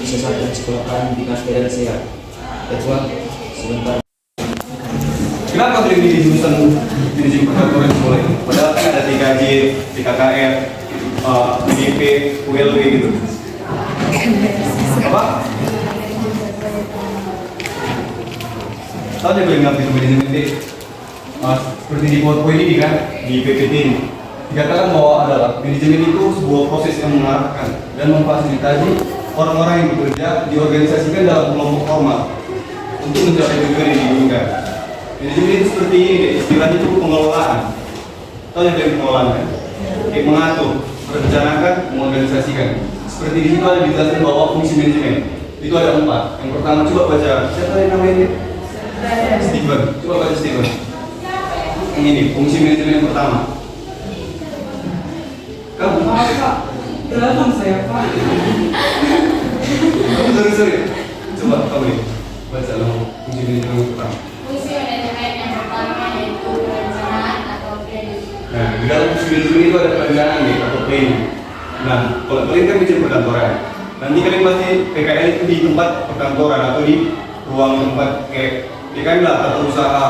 kesehatan sekolah kami di keadaan sehat. Ya Tuhan, sebentar. Kenapa pilih di jurusan manajemen perkantoran sekolah ini? Padahal kan ada TKJ, TKKR, PDP, ULW gitu. Apa? Tahu dia boleh ngambil manajemen ini? Seperti di PowerPoint ini kan, di PPT ini dikatakan bahwa adalah manajemen itu sebuah proses yang mengarahkan dan memfasilitasi orang-orang yang bekerja diorganisasikan dalam kelompok formal untuk mencapai tujuan yang diinginkan. Manajemen itu seperti ini, istilahnya itu pengelolaan. Tahu yang dari pengelolaan kan? Kayak mengatur, merencanakan, mengorganisasikan. Seperti di situ ada dijelaskan bahwa fungsi manajemen itu ada 4. Yang pertama coba baca, siapa yang namanya? Steven. Coba baca Steven. Yang ini, fungsi manajemen yang pertama. Kamu? Pak, belakang saya Pak. Kamu sorry. Coba kamu nih, baca lo fungsi manajemen yang pertama. Fungsi manajemen yang pertama yaitu perencanaan atau planning. Nah, di dalam fungsi manajemen itu ada perencanaan nih atau planning. Nah, kalau kalian kan bicara perkantoran, nanti kalian pasti PKL itu di tempat perkantoran atau di ruang tempat kayak PKL lah atau usaha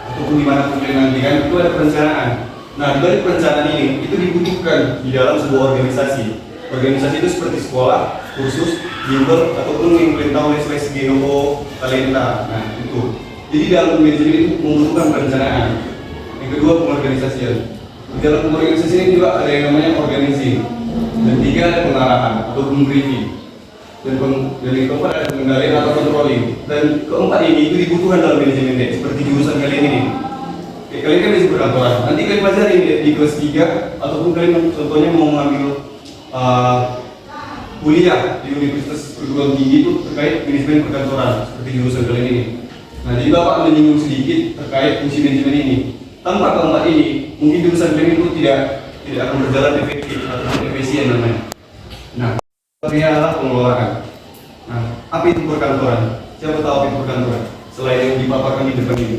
ataupun di mana pun kalian nanti kan itu ada perencanaan. Nah, dari perencanaan ini itu dibutuhkan di dalam sebuah organisasi. Organisasi itu seperti sekolah, kursus, bimbel ataupun yang kalian tahu les Genovo, talenta. Nah, itu. Jadi dalam manajemen itu membutuhkan perencanaan. Yang kedua pengorganisasian. Di dalam pengorganisasi ini juga ada yang namanya organisasi. Dan 3 ada pengarahan atau briefing. Dan yang keempat ada pengendalian atau controlling. Dan keempat ini itu dibutuhkan dalam manajemen seperti jurusan kalian ini. Kalian kan bisa perkantoran. Nanti kalian pelajari di kelas 3 ataupun kalian contohnya mau mengambil kuliah di universitas perguruan tinggi itu terkait manajemen perkantoran seperti jurusan kalian ini. Nah, jadi Bapak menyinggung sedikit terkait fungsi manajemen ini. Tanpa keempat ini, mungkin jurusan kalian itu tidak akan berjalan efektif atau efisien namanya. Nah, ini adalah pengelolaan. Nah, apa itu perkantoran? Siapa tahu apa itu perkantoran? Selain yang dipaparkan di depan ini.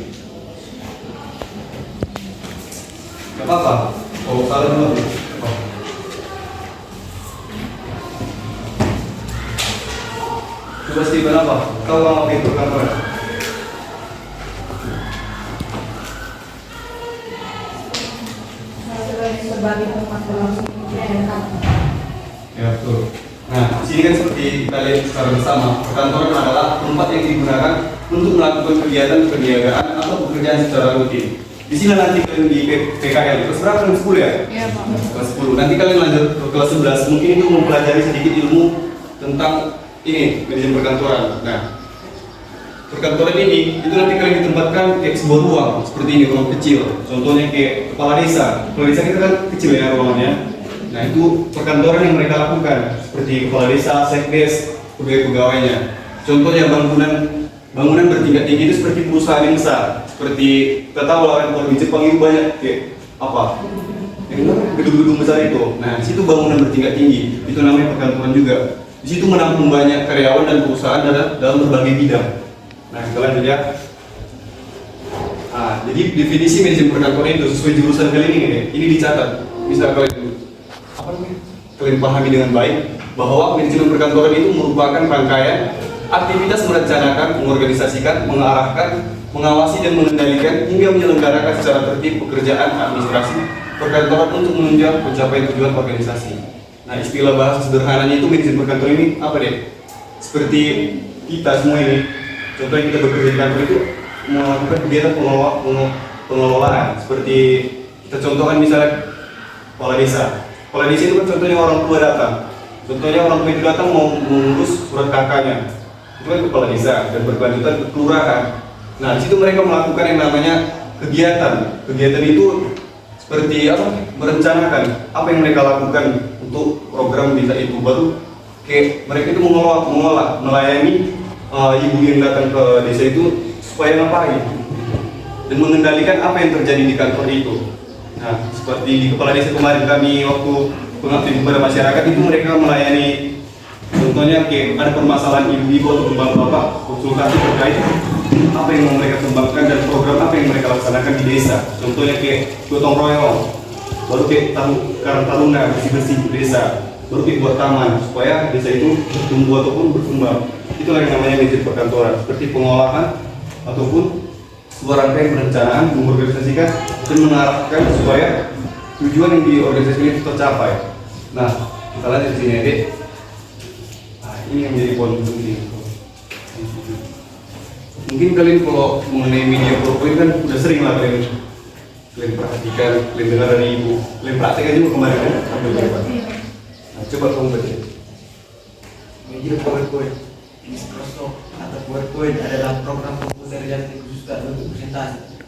Gak apa-apa. Oh, salah dulu. Oh. Coba Steven apa? Kau apa itu perkantoran? Sebagai tempat berlangsung kegiatan. Ya, betul. Nah, di sini kan seperti kita lihat secara bersama, perkantoran adalah tempat yang digunakan untuk melakukan kegiatan perniagaan atau pekerjaan secara rutin. Di sini nanti kalian di PKL kelas berapa? Kelas 10 ya? Iya Pak. Kelas 10. Nanti kalian lanjut ke kelas 11. Mungkin itu mempelajari sedikit ilmu tentang ini manajemen perkantoran. Nah, perkantoran ini itu nanti kalian ditempatkan kayak sebuah ruang seperti ini, ruang kecil. Contohnya kayak kepala desa. Kepala desa kita kan kecil ya ruangannya. Nah, itu perkantoran yang mereka lakukan seperti kepala desa, sekdes, pegawai-pegawainya. Contohnya bangunan bertingkat tinggi itu seperti perusahaan yang besar. Seperti kita tahu lah kalau di Jepang itu banyak kayak apa? Gedung-gedung besar itu. Nah, di situ bangunan bertingkat tinggi. Itu namanya perkantoran juga. Di situ menampung banyak karyawan dan perusahaan dalam berbagai bidang. Nah, kita lanjut ya. Nah, jadi definisi manajemen perkantoran itu sesuai jurusan kalian ini. Ini dicatat. Bisa kalian pahami dengan baik bahwa manajemen perkantoran itu merupakan rangkaian aktivitas merencanakan, mengorganisasikan, mengarahkan, mengawasi dan mengendalikan hingga menyelenggarakan secara tertib pekerjaan administrasi perkantoran untuk menunjang pencapaian tujuan organisasi. Nah, istilah bahasa sederhananya itu manajemen perkantoran ini apa deh? Seperti kita semua ini, contohnya kita bekerja di kantor itu melakukan kegiatan pengelolaan. Seperti kita contohkan misalnya kepala desa. Kepala desa itu kan contohnya orang tua datang. Contohnya orang tua itu datang mau mengurus surat kakaknya. Itu kan kepala desa dan berkelanjutan ke kelurahan. Nah, di situ mereka melakukan yang namanya kegiatan. Kegiatan itu seperti apa? Merencanakan apa yang mereka lakukan untuk program desa itu. Baru kayak mereka itu mengolah, melayani ibu yang datang ke desa itu supaya ngapain dan mengendalikan apa yang terjadi di kantor itu. Nah, seperti di kepala desa kemarin kami waktu pengabdian kepada masyarakat itu mereka melayani. Contohnya kayak ada permasalahan ibu-ibu atau bapak-bapak konsultasi terkait apa yang mau mereka kembangkan dan program apa yang mereka laksanakan di desa. Contohnya kayak gotong royong, baru kayak karang taruna bersih-bersih di desa. baru dibuat taman supaya desa itu bertumbuh ataupun berkembang. Itulah yang namanya manajemen perkantoran, seperti pengolahan ataupun sebuah rangkaian perencanaan mengorganisasikan dan mengarahkan supaya tujuan yang diorganisasikan itu tercapai. Nah, kita lanjut di sini, Dek. Nah, ini yang menjadi poin penting. Mungkin kalian kalau mengenai media PowerPoint kan udah sering lah kalian perhatikan, kalian dengar dari ibu, kalian praktekkan juga kemarin kan? Nah, coba kamu baca. Media PowerPoint, Microsoft atau PowerPoint adalah program komputer yang dikhususkan untuk presentasi.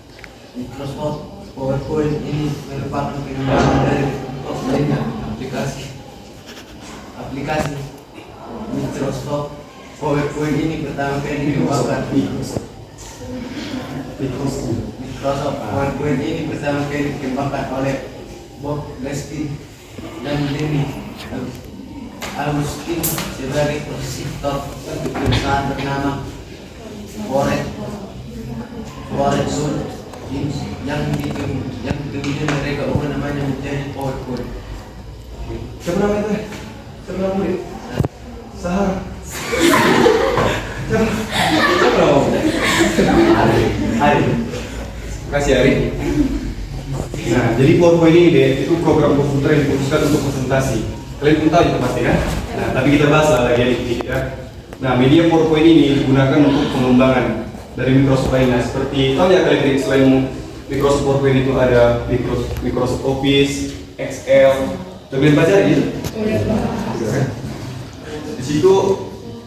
Microsoft PowerPoint ini merupakan pengembangan dari lainnya aplikasi Microsoft PowerPoint ini pertama kali dikembangkan. Microsoft PowerPoint ini pertama kali dikembangkan oleh Bob Glasty dan Lenny Agustin sebagai kontributor untuk perusahaan bernama PowerPoint yang kemudian mereka ubah namanya menjadi PowerPoint. Siapa nama itu? Siapa nama murid? Sahar. Siapa nama? Ari. Makasih Ari. Nah, jadi PowerPoint ini deh, itu program komputer yang dikhususkan untuk presentasi. Kalian pun tahu itu pasti kan? Nah, tapi kita bahas lah lagi sedikit ya. Nah, media PowerPoint ini digunakan untuk pengembangan dari Microsoft lainnya. Seperti tahu ya kalian selain Microsoft PowerPoint itu ada Microsoft Office, Excel. Udah kalian baca ya? Di situ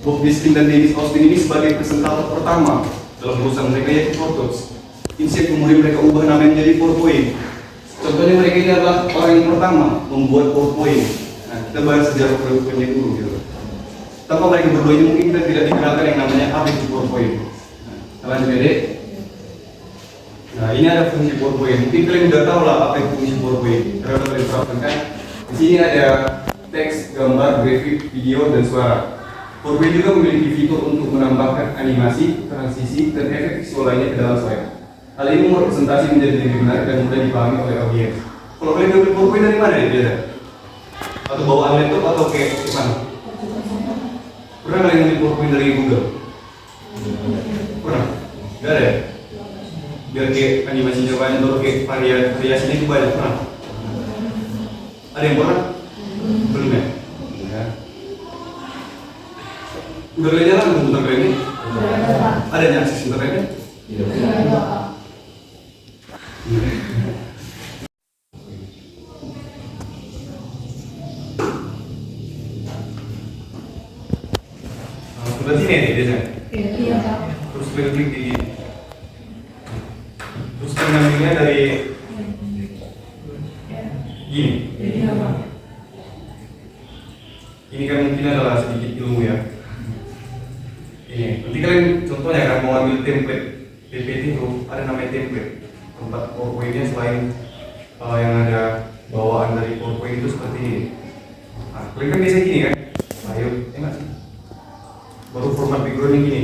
Bob Glasty dan Dennis Austin ini sebagai presentator pertama dalam perusahaan mereka yaitu Protos. Insight kemudian mereka ubah namanya menjadi PowerPoint. Contohnya mereka ini adalah orang yang pertama membuat PowerPoint. Nah, kita bahas sejarah PowerPoint dulu gitu. Tanpa mereka berdua ini mungkin kita tidak dikenalkan yang namanya apa itu PowerPoint. Nah, kita lanjut ya Dek. Nah, ini ada fungsi PowerPoint. Mungkin kalian sudah tahu lah apa itu fungsi PowerPoint. Karena kalian terapkan kan. Di sini ada teks, gambar, grafik, video, dan suara. PowerPoint juga memiliki fitur untuk menambahkan animasi, transisi, dan efek visual lainnya ke dalam slide. Hal ini membuat presentasi menjadi lebih menarik dan mudah dipahami oleh audiens. Kalau kalian ambil PowerPoint dari mana ya biasa? Atau bawaan laptop atau kayak gimana? Pernah kalian ambil PowerPoint dari Google? Pernah? Gak ada ya? Biar kayak animasinya banyak, atau kayak variasinya itu banyak, pernah? Ada yang pernah? Belum ya? Udah kalian jalan komputer kalian ini? Ada yang akses internetnya? Sebelah sini nih biasanya? Iya, Pak. Terus klik di terus pengambilnya dari gini. Iya, Pak. Ini kan mungkin adalah sedikit ilmu ya. Ini, nanti kalian contohnya kan mau ambil template PPT itu ada namanya template. Tempat PowerPoint-nya selain yang ada bawaan dari PowerPoint itu seperti ini. Nah, kalian kan biasa gini kan? Ayo, enak sih. Baru format background-nya gini.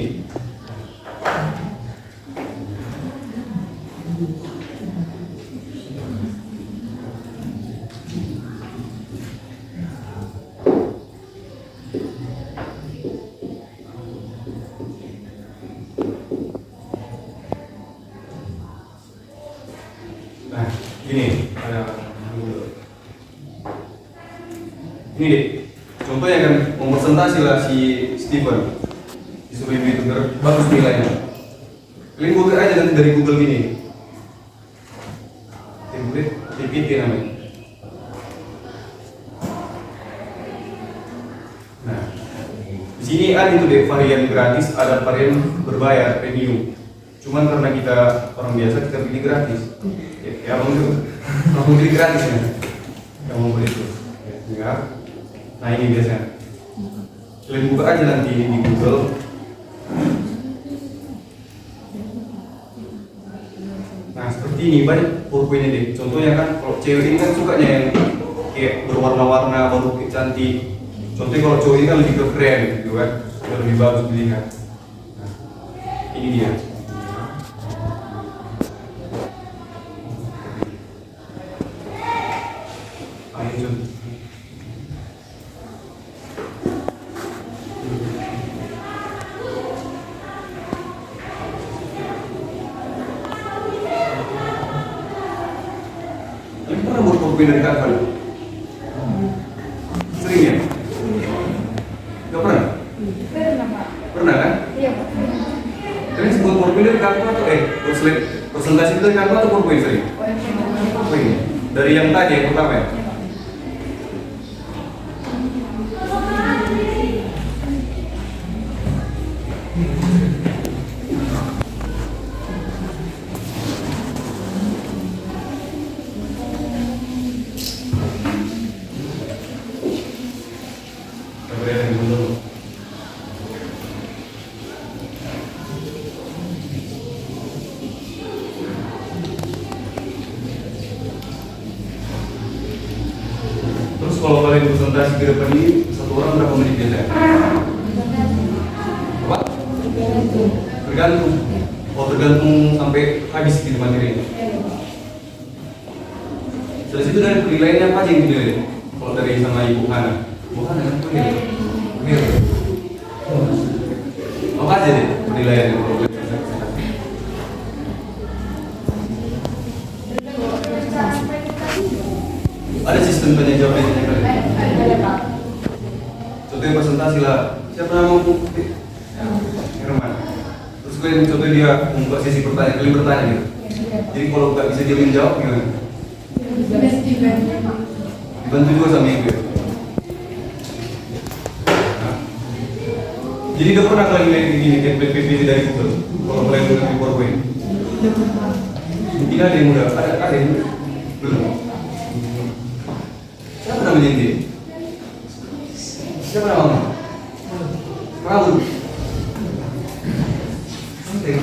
Nah, gini, ini deh, contohnya kan mempresentasi lah si Steven disuruh ibu itu bagus nilainya. Kalian google aja nanti dari Google gini, template PPT namanya. Nah, di sini ada itu deh varian gratis, ada varian berbayar premium. Cuman karena kita orang biasa kita pilih gratis. Ya mau pilih gratis ya. Yang mau beli itu. Ya. Nah ini biasanya. Kalian buka aja nanti di Google. Nah seperti ini banyak PowerPoint-nya deh. Contohnya kan kalau cewek ini kan sukanya yang kayak berwarna-warna baru kayak cantik. Contohnya kalau cowok ini kan lebih ke keren gitu kan, lebih bagus dilihat. Nah, ini dia. Kalian pernah buat PowerPoint dari kantor? Sering ya? Gak pernah? Pernah, Pak. Pernah kan? Iya, Pak. Kalian buat PowerPoint dari kantor atau presentasi itu dari kantor atau PowerPoint sering? PowerPoint. Dari yang tadi yang pertama ya? Terus kalau kalian presentasi ke depan ini, satu orang berapa menit biasanya? Apa? Tergantung. Oh, tergantung sampai habis gitu materinya. Dari situ dari penilaiannya apa aja yang dinilai? Kalau dari sama Ibu Hana? Ibu Hana kan penilai. Apa aja deh penilaiannya kalau boleh presentasi? Ada sistem tanya jawab yang kalian? Ada, Pak. Contohnya presentasi lah. Siapa yang mau Herman? Terus kalian contoh dia membuat sesi pertanyaan, kalian bertanya gitu. Jadi kalau nggak bisa dia menjawab gimana? Dibantu juga sama ibu ya? Nah. Jadi udah pernah kalian lihat gini template PPT dari Google? Kalau kalian udah di PowerPoint? Mungkin ada yang udah, ada yang belum? Siapa namanya ini? Siapa namanya? Raul. Santai.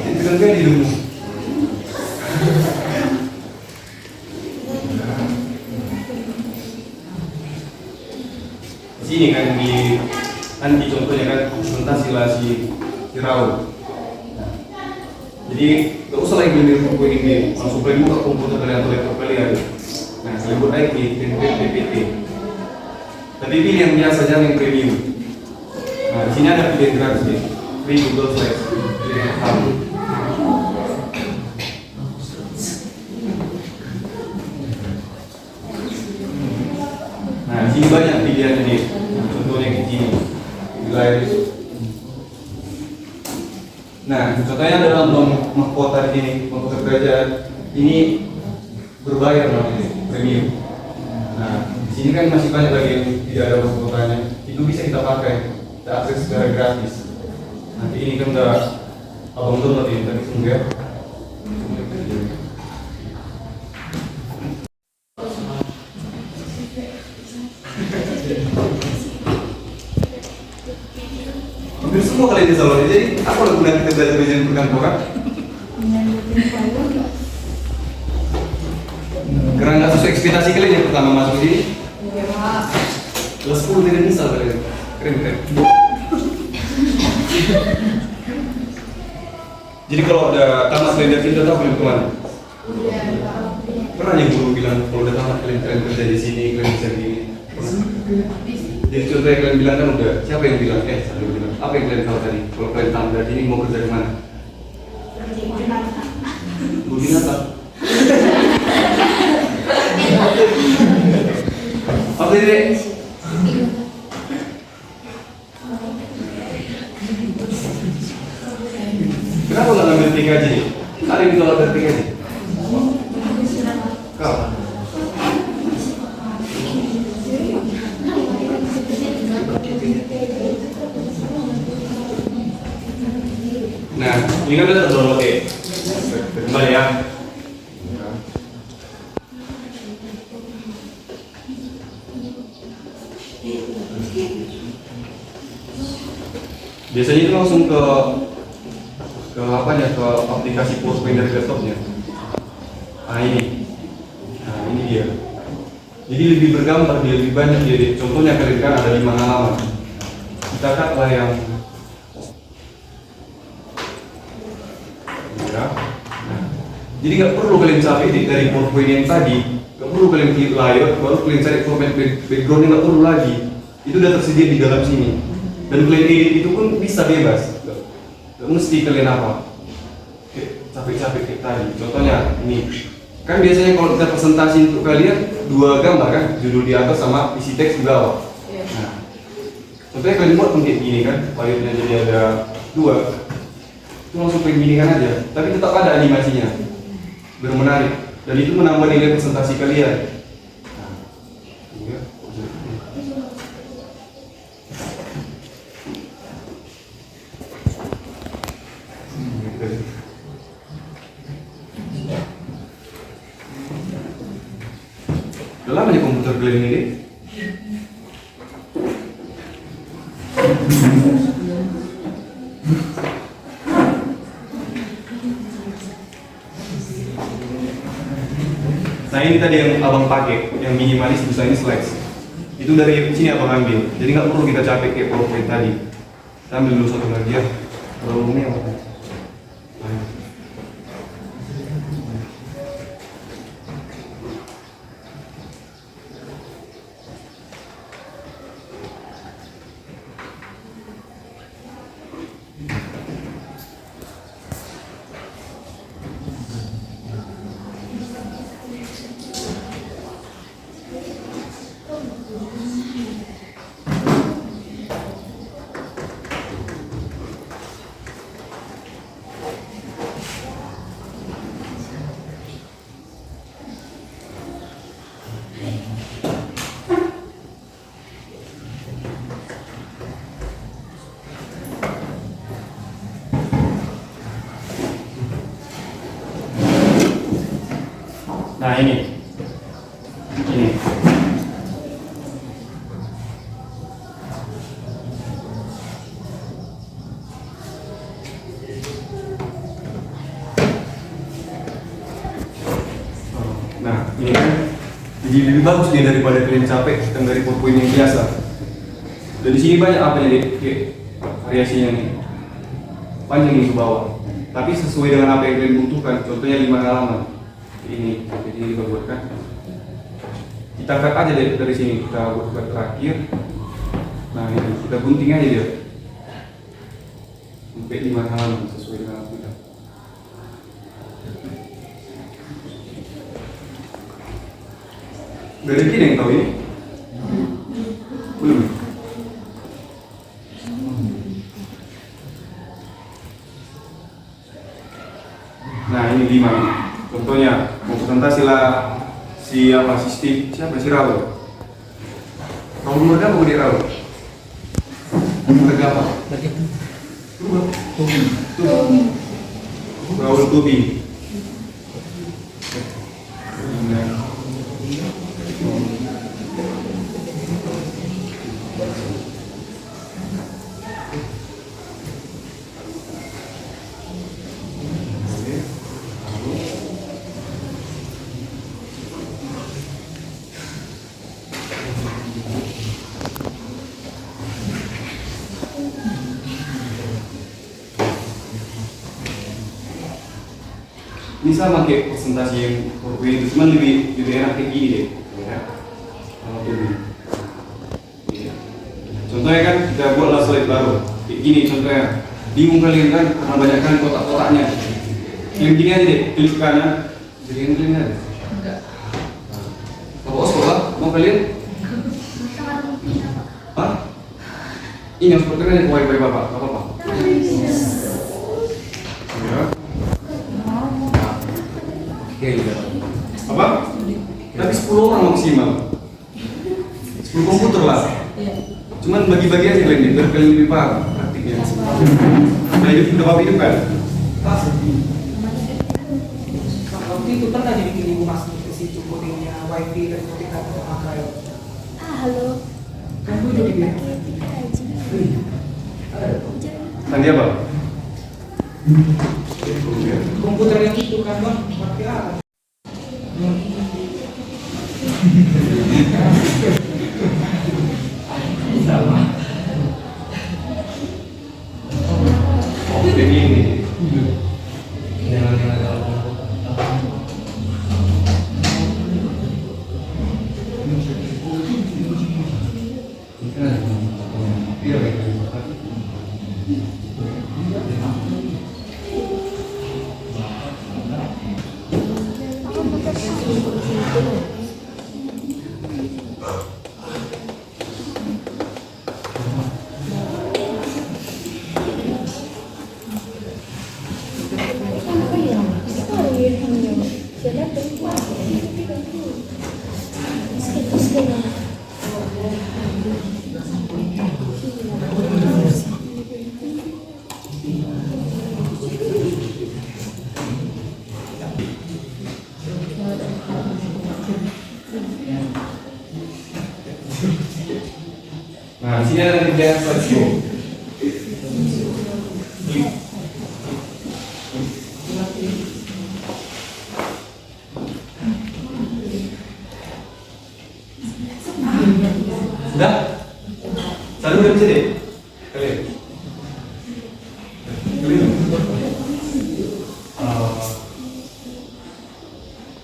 Itu kan di hidupmu. Sini kan di contohnya kan presentasi lah si Raul. Jadi gak usah lagi beli buku ini, langsung play buka komputer kalian atau laptop kalian. Nah, kalian buat aja di template PPT. Tapi pilih yang biasa, jangan yang premium. Nah, di sini ada pilihan gratis nih, free Google Slides. Pilih yang satu. Nah, di sini banyak pilihannya nih. Contohnya di sini, di layar. Nah, contohnya dalam mahkota di sini, mahkota kerajaan ini berbayar namanya, premium. Nah, di sini kan masih banyak lagi yang tidak ada mahkotanya. Itu bisa kita pakai, kita akses secara gratis. Nanti ini kan udah abang turun tadi semua ya. Hampir semua kalian di salon. Jadi apa yang guna kita belajar ujian perkantoran? Karena nggak sesuai ekspektasi kalian yang pertama masuk sini. Kelas 10 tidak misal kalian. Keren. Jadi kalau ada tamat kalian dari sini, tahu kalian kemana? Pernah yang guru bilang kalau udah tamat kalian kerja di sini, kalian bisa begini. Jadi contohnya kalian bilang kan udah, siapa yang bilang? Saya bilang. Apa yang kalian tahu tadi? Kalau kalian tamat dari sini mau kerja di mana? Bu binatang. Apa ini? Kenapa nggak ngambil 3 aja nih? Ada yang ditolak dari 3 aja? Kau? Nah, ini kan udah terdownload ya. Kembali ya. Biasanya itu langsung ke apanya, ke aplikasi PowerPoint dari laptopnya. Nah ini dia. Jadi lebih bergambar, dia lebih banyak. Jadi contohnya kalian kan ada 5 halaman. Kita lah yang ya. Nah, jadi nggak perlu kalian cari dari PowerPoint yang tadi, nggak perlu kalian klik layout, baru kalian cari format backgroundnya, nggak perlu lagi. Itu udah tersedia di dalam sini. Dan kalian edit itu pun bisa bebas. Gak mesti kalian apa capek-capek kayak tadi. Contohnya ini Kan biasanya kalau kita presentasi untuk kalian 2 gambar kan, judul di atas sama isi teks di bawah. Nah, contohnya kalian buat kayak gini kan, file-nya jadi ada 2. Itu langsung pengginikan aja, tapi tetap ada animasinya, biar menarik. Dan itu menambah nilai presentasi kalian. Nah, ya. Udah lama ya komputer kalian ini? Nah ini tadi yang abang pakai, yang minimalis desain slides. Itu dari sini abang ambil, jadi nggak perlu kita capek kayak PowerPoint tadi. Kita ambil dulu satu lagi ya, kalau umumnya apa? Nah ini. Nah ini kan jadi lebih bagus nih daripada kalian capek dan dari PowerPoint yang biasa. Dan di sini banyak apa nih kayak variasinya nih, panjang nih ke bawah. Tapi sesuai dengan apa yang kalian butuhkan. Contohnya 5 halaman. Ini jadi dibuatkan. Kita cut aja dari sini, kita buat terakhir. Nah ini kita gunting aja dia sampai 5 halaman sesuai dengan kita. Dari sini yang tahu ini? Belum. Nah ini 5. Contohnya mau presentasi lah si Steve, siapa si Raul. Raul mereka apa dia Raul? Mereka apa? Raul Tubi. Ini sama kayak presentasi yang PowerPoint itu, cuma lebih enak kayak gini deh, ya. Kalau ini, ya. Contohnya kan kita buatlah slide baru, kayak gini contohnya. Bingung kalian kan karena banyak kan kotak-kotaknya. Yang gini aja deh, klik kanan, jadi yang kalian ada. Kalau sekolah mau kalian? Hah? Ini yang seperti ini wifi bapak, apa? Apa? Tapi 10 orang maksimal. 10 komputer lah. Cuman bagi-bagi aja kalian, biar kalian lebih paham praktiknya. Nah hidup kita bapak hidup kan? Waktu itu pernah dibikin ibu masuk ke situ codingnya wifi dan coding kartu pakai. Halo. Kan gue jadi bilang. Tadi apa? Komputer yang itu kan bang, pakai apa? Begini. sini ada pilihan slideshow. Sudah? Selalu udah bisa deh? Kalian? Kalian?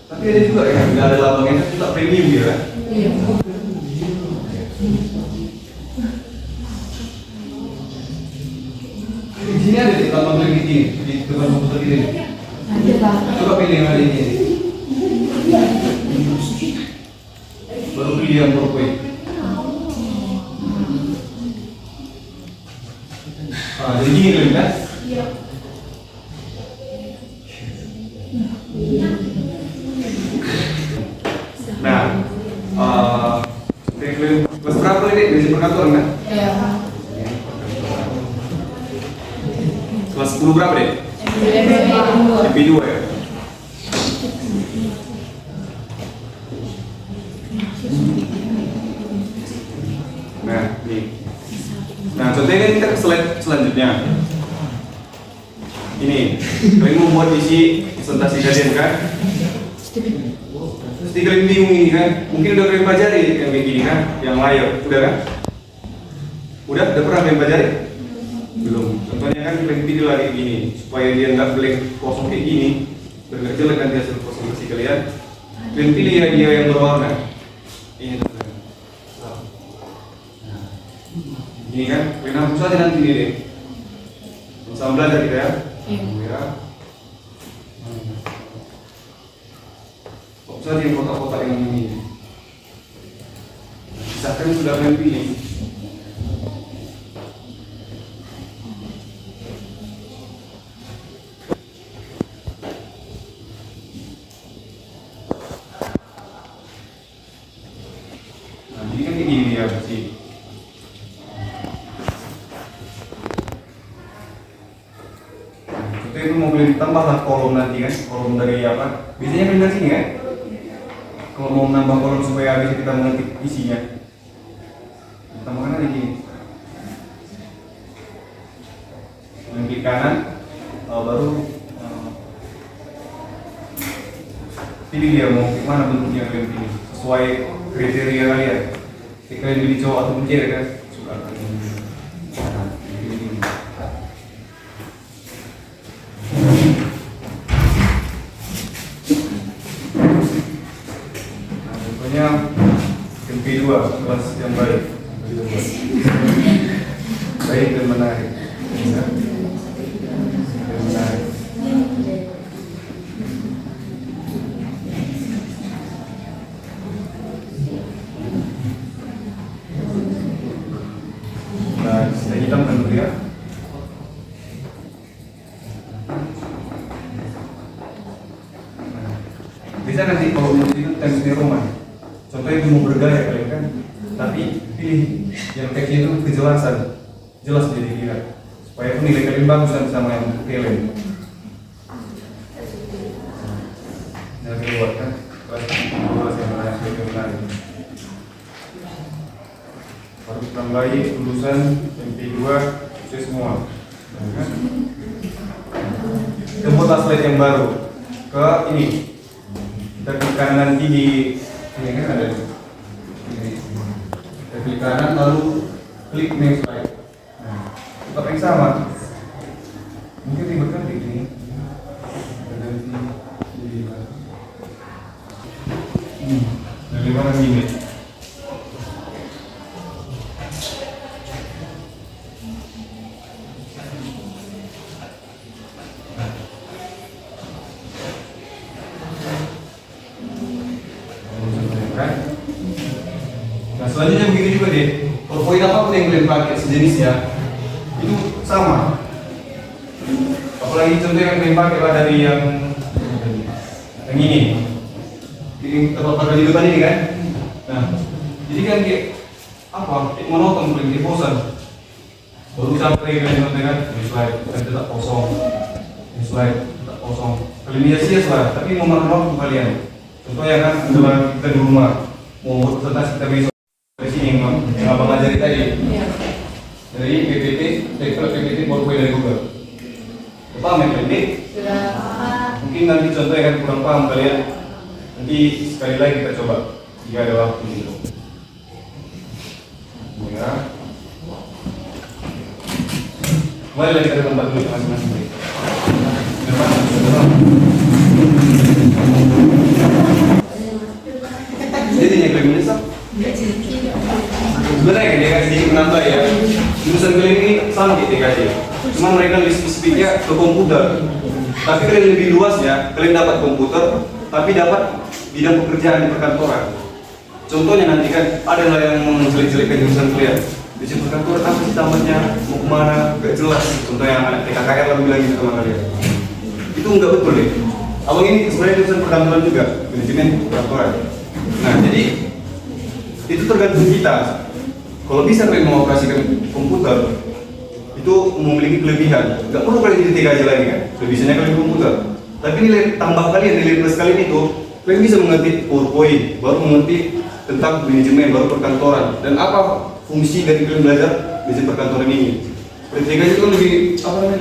Tapi ada juga ya, nggak ada lambangnya, itu tak premium dia kan? Iya. Di sini ada di lambang klik ini, di depan komputer ini. Ada Pak. Coba pilih yang ada ini. Baru pilih yang PowerPoint. Jadi gini kan? Iya. Nah, kelas berapa ini? Basic perkantoran kan? Iya. Kelas 10 berapa deh? MP2. MP2 ya? Nah, nih. Nah, contohnya kan kita ke slide selanjutnya. Ini, kalian membuat isi presentasi kalian kan? Terus kalian bingung ini kan? Mungkin udah kalian pelajari yang kayak gini kan? Yang layar, udah kan? Udah pernah kalian pelajari? Belum. Contohnya kan kalian pilih lagi gini, supaya dia nggak blank kosong kayak gini, biar jelek nanti hasil presentasi kalian. Kalian pilih ya dia yang berwarna. Ini teman-teman. Ini kan, kalian hapus aja nanti ini deh. Sama belajar kita ya. Ya. Hapus aja yang kotak-kotak yang ini. Misalkan sudah kalian pilih. Nah, jadi kan kayak gini ya sih. Itu mau beli tambahlah kolom nanti kan, kolom dari apa? Biasanya beli dari sini kan? Kalau mau menambah kolom supaya bisa kita mengetik isinya, tambahkan aja gini. Yang klik kanan, baru pilih dia mau mana bentuknya kalian pilih sesuai kriteria kalian. Jika kalian pilih cowok atau cewek kan, suka pilih ini. MP2 kelas yang baik, baik dan menarik, ya. Dan menarik. Nah, kita hitamkan dulu ya. Bisa nanti kalau menjadi itu Times New Roman. Contohnya mau bergaya kalian kan, tapi pilih yang teksnya itu kejelasan, jelas jadi dilihat, supaya itu nilai kalian bagus sama yang kalian. Nah, keluar kan, kelas yang menarik. Baru tambahi lulusan MP2 sukses semua. Kan? Kita buat slide yang baru ke ini. Kita klik kanan nanti di ini kan ada ini. Kita klik kanan lalu klik next slide. Nah, tetap yang sama. Mungkin ribet kan di sini. Dari mana ini? Nah, selanjutnya begitu juga deh. PowerPoint apapun yang kalian pakai sejenisnya itu sama. Apalagi contoh yang kalian pakai lah dari yang ini. Ini tempat pada di depan ini kan. Nah, jadi kan kayak apa? Monoton, paling bosan. Baru sampai kalian dengan ini slide dan tetap kosong. Ini slide tetap kosong. Kalian hias-hias lah, tapi memakan waktu kalian. Contohnya kan, setelah kita di rumah mau presentasi kita besok di sini yang abang ajarin tadi Iya. dari PPT, teknik PPT PowerPoint dari Google. Paham ya pendek? Sudah apa? Mungkin nanti contoh yang kurang paham kalian. Nanti sekali lagi kita coba jika ada waktu gitu. Ya. Kembali lagi ke tempat dulu masing-masing. Jadi yang kalian menyesal? Sebenarnya kan DKJ menambah ya. Jurusan kalian ini sama di DKJ. Cuma mereka lebih spesifiknya ke komputer. Tapi kalian lebih luas ya. Kalian dapat komputer, tapi dapat bidang pekerjaan di perkantoran. Contohnya nanti kan ada lah yang menjelek-jelekkan jurusan kalian. Di situ perkantoran apa sih tamatnya, mau kemana, gak jelas. Contohnya anak TKKR lalu bilang gitu sama kalian. Itu enggak betul ya. Abang ini sebenarnya jurusan perkantoran juga, manajemen perkantoran. Nah jadi itu tergantung kita. Kalau bisa kalian mengoperasikan komputer, itu memiliki kelebihan. Gak perlu kalian jadi TKJ lagi kan, lebihnya kalian komputer. Tapi nilai tambah kalian, nilai plus kalian itu, kalian bisa mengerti PowerPoint, baru mengerti tentang manajemen, baru perkantoran, dan apa fungsi dari kalian belajar di perkantoran ini. TKJ itu lebih apa namanya?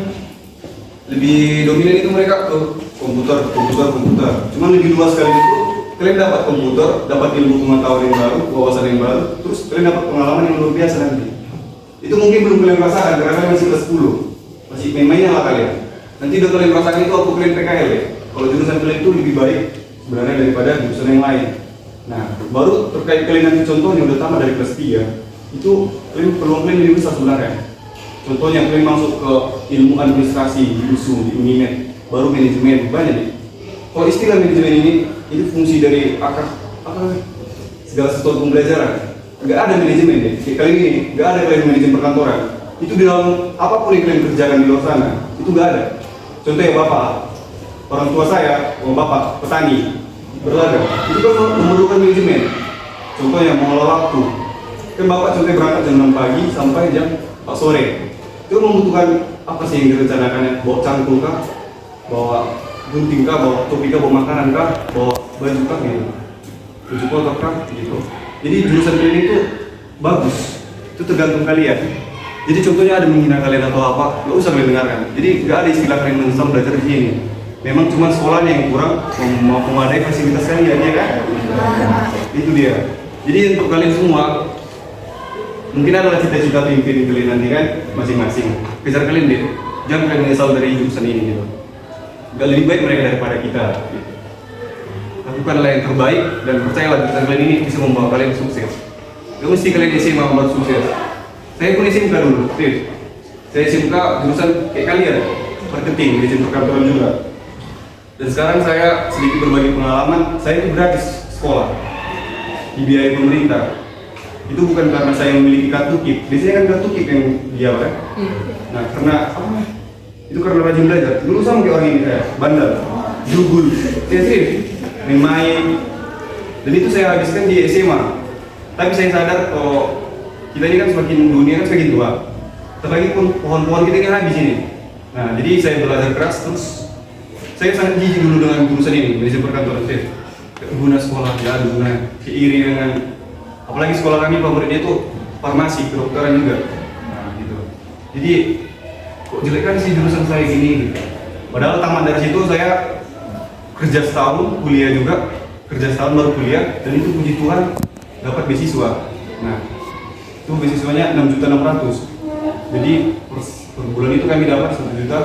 Lebih dominan itu mereka ke komputer. Cuma lebih luas kali itu. Kalian dapat komputer, dapat ilmu pengetahuan yang baru, wawasan yang baru, terus kalian dapat pengalaman yang luar biasa nanti. Itu mungkin belum kalian rasakan karena kalian masih kelas 10, masih main-mainnya lah kalian. Nanti udah kalian rasakan itu waktu kalian PKL ya. Kalau jurusan kalian itu lebih baik sebenarnya daripada jurusan yang lain. Nah, baru terkait kalian nanti contohnya udah tamat dari kelas 3, itu peluang kalian lebih besar sebenarnya. Contohnya kalian masuk ke ilmu administrasi di USU, di Unimed, baru manajemen banyak nih. Kalau istilah manajemen ini itu fungsi dari akar segala sesuatu pembelajaran. Nggak ada manajemen deh. Kali ini nggak ada kalian manajemen perkantoran. Itu di dalam apapun yang kalian kerjakan di luar sana itu nggak ada. Contohnya bapak, orang tua saya, bapak petani, berladang. Itu kan memerlukan manajemen. Contohnya mengelola waktu. Kan bapak contohnya berangkat jam 6 pagi sampai jam 4 sore. Itu membutuhkan apa sih yang direncanakannya? Bawa cangkul kah? Bawa gunting kah? Bawa topi kah? Bawa makanan kah? Bawa baju kah? Gitu. Baju kotor kah? Gitu. Jadi jurusan kalian itu bagus. Itu tergantung kalian. Jadi contohnya ada menghina kalian atau apa, nggak usah kalian dengarkan. Jadi nggak ada istilah kalian menyesal belajar di sini. Memang cuma sekolahnya yang kurang memadai fasilitas kalian ya kan? Itu dia. Jadi untuk kalian semua mungkin adalah cita-cita pimpin kalian nanti kan masing-masing. Kejar kalian deh. Jangan kalian menyesal dari jurusan ini gitu. Gak lebih baik mereka daripada kita. Gitu. Lakukanlah yang terbaik dan percayalah jurusan kalian ini bisa membawa kalian sukses. Gak mesti kalian SMA membuat sukses. Saya pun SMK dulu, saya SMK jurusan kayak kalian, marketing, manajemen perkantoran juga. Dan sekarang saya sedikit berbagi pengalaman, saya itu gratis sekolah, dibiayai pemerintah. Itu bukan karena saya memiliki kartu KIP, biasanya kan kartu KIP yang dia kan? Nah karena apa? Itu karena rajin belajar. Dulu sama kayak orang ini saya, bandel, jugul, serius, main-main. Dan itu saya habiskan di SMA. Tapi saya sadar kalau kita ini kan semakin dunia kan semakin tua. Terlagi pun pohon-pohon kita ini habis ini. Nah jadi saya belajar keras terus. Saya sangat jijik dulu dengan jurusan ini, manajemen perkantoran. Guna sekolah, ya guna keiri dengan apalagi sekolah kami favoritnya itu farmasi, kedokteran juga. Nah gitu. Jadi kok jelek kan sih jurusan saya gini gitu. Padahal tamat dari situ saya kerja setahun, kuliah juga, kerja setahun baru kuliah, dan itu puji Tuhan dapat beasiswa. Nah itu beasiswanya 6.600.000. Jadi per bulan itu kami dapat 1 juta.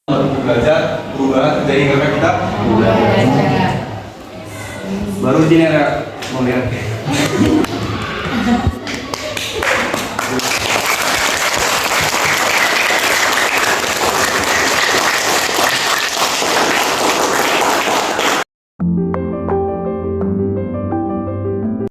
Baru belajar, berubah jadi kakak kita. Baru di sini ada mau lihat.